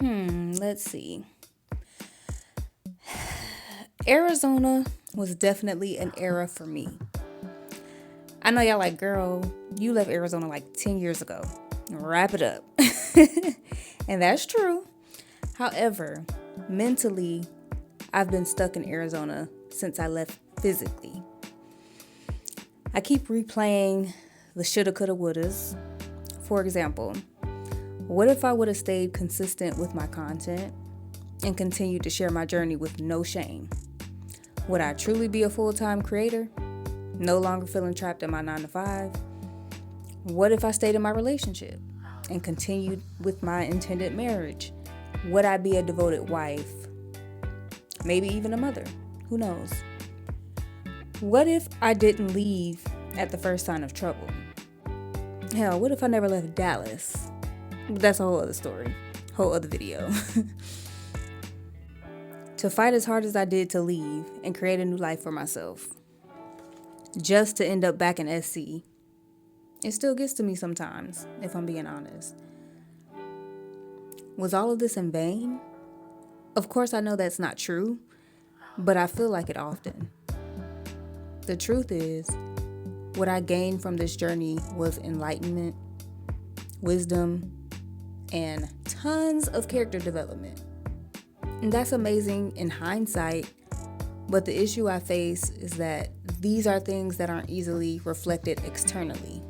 Let's see. Arizona was definitely an era for me. I know y'all like, girl, you left Arizona like 10 years ago. Wrap it up. And that's true. However, mentally, I've been stuck in Arizona since I left physically. I keep replaying the shoulda, coulda, wouldas. For example, what if I would have stayed consistent with my content and continued to share my journey with no shame? Would I truly be a full-time creator? No longer feeling trapped in my 9 to 5? What if I stayed in my relationship and continued with my intended marriage? Would I be a devoted wife? Maybe even a mother? Who knows? What if I didn't leave at the first sign of trouble? Hell, what if I never left Dallas? But that's a whole other story, whole other video. To fight as hard as I did to leave and create a new life for myself, just to end up back in SC. It still gets to me sometimes, if I'm being honest. Was all of this in vain? Of course, I know that's not true, but I feel like it often. The truth is, what I gained from this journey was enlightenment, wisdom, and tons of character development. And that's amazing in hindsight, but the issue I face is that these are things that aren't easily reflected externally.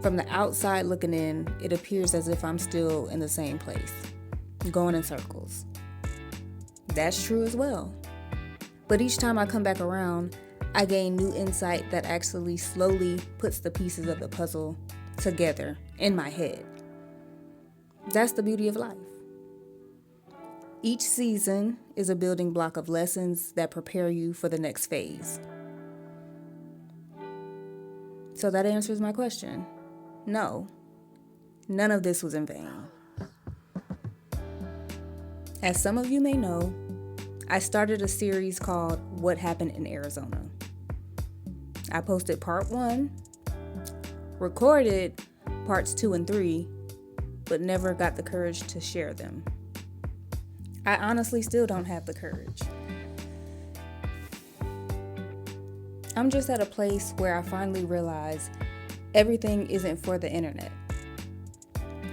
From the outside looking in, it appears as if I'm still in the same place, going in circles. That's true as well. But each time I come back around, I gain new insight that actually slowly puts the pieces of the puzzle together in my head. That's the beauty of life. Each season is a building block of lessons that prepare you for the next phase. So that answers my question. No, none of this was in vain. As some of you may know, I started a series called What Happened in Arizona. I posted part 1, recorded parts 2 and 3, but never got the courage to share them. I honestly still don't have the courage. I'm just at a place where I finally realize everything isn't for the internet.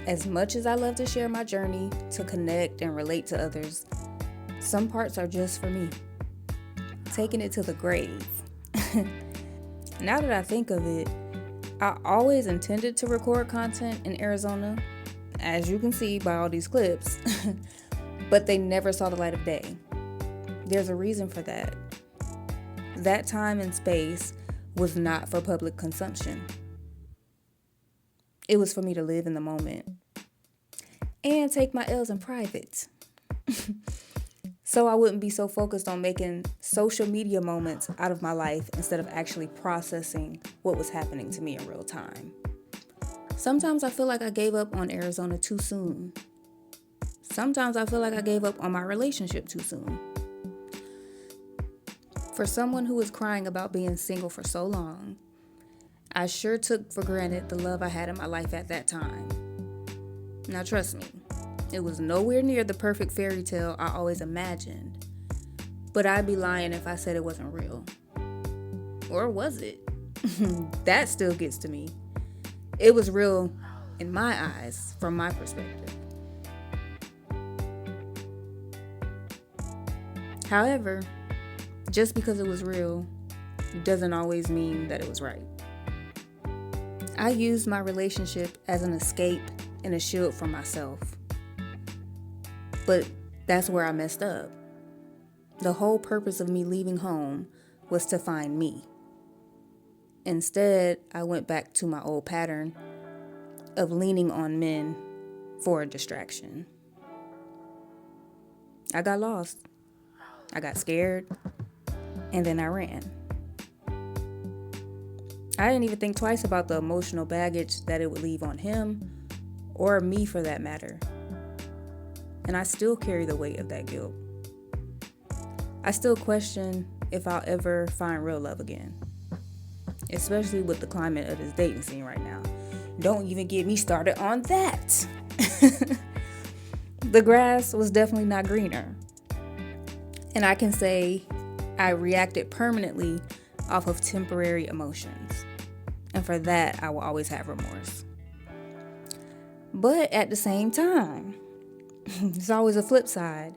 As much as I love to share my journey, to connect and relate to others, some parts are just for me. Taking it to the grave. Now that I think of it, I always intended to record content in Arizona, as you can see by all these clips, but they never saw the light of day. There's a reason for that. That time and space was not for public consumption. It was for me to live in the moment and take my L's in private. So I wouldn't be so focused on making social media moments out of my life instead of actually processing what was happening to me in real time. Sometimes I feel like I gave up on Arizona too soon. Sometimes I feel like I gave up on my relationship too soon. For someone who was crying about being single for so long, I sure took for granted the love I had in my life at that time. Now trust me, it was nowhere near the perfect fairy tale I always imagined, but I'd be lying if I said it wasn't real. Or was it? That still gets to me. It was real in my eyes, from my perspective. However, just because it was real doesn't always mean that it was right. I used my relationship as an escape and a shield for myself. But that's where I messed up. The whole purpose of me leaving home was to find me. Instead, I went back to my old pattern of leaning on men for a distraction. I got lost. I got scared. And then I ran. I didn't even think twice about the emotional baggage that it would leave on him, or me for that matter. And I still carry the weight of that guilt. I still question if I'll ever find real love again, especially with the climate of this dating scene right now. Don't even get me started on that. The grass was definitely not greener. And I can say I reacted permanently off of temporary emotions. And for that, I will always have remorse. But at the same time, there's always a flip side.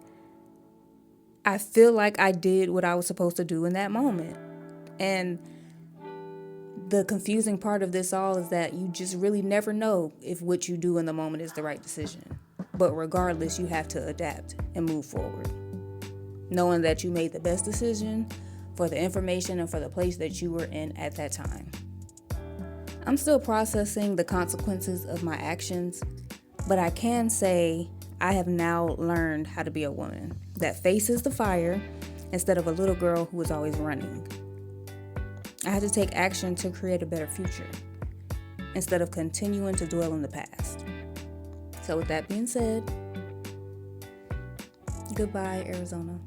I feel like I did what I was supposed to do in that moment. And the confusing part of this all is that you just really never know if what you do in the moment is the right decision. But regardless, you have to adapt and move forward, knowing that you made the best decision for the information and for the place that you were in at that time. I'm still processing the consequences of my actions, but I can say I have now learned how to be a woman that faces the fire instead of a little girl who is always running. I had to take action to create a better future instead of continuing to dwell in the past. So with that being said, goodbye, Arizona.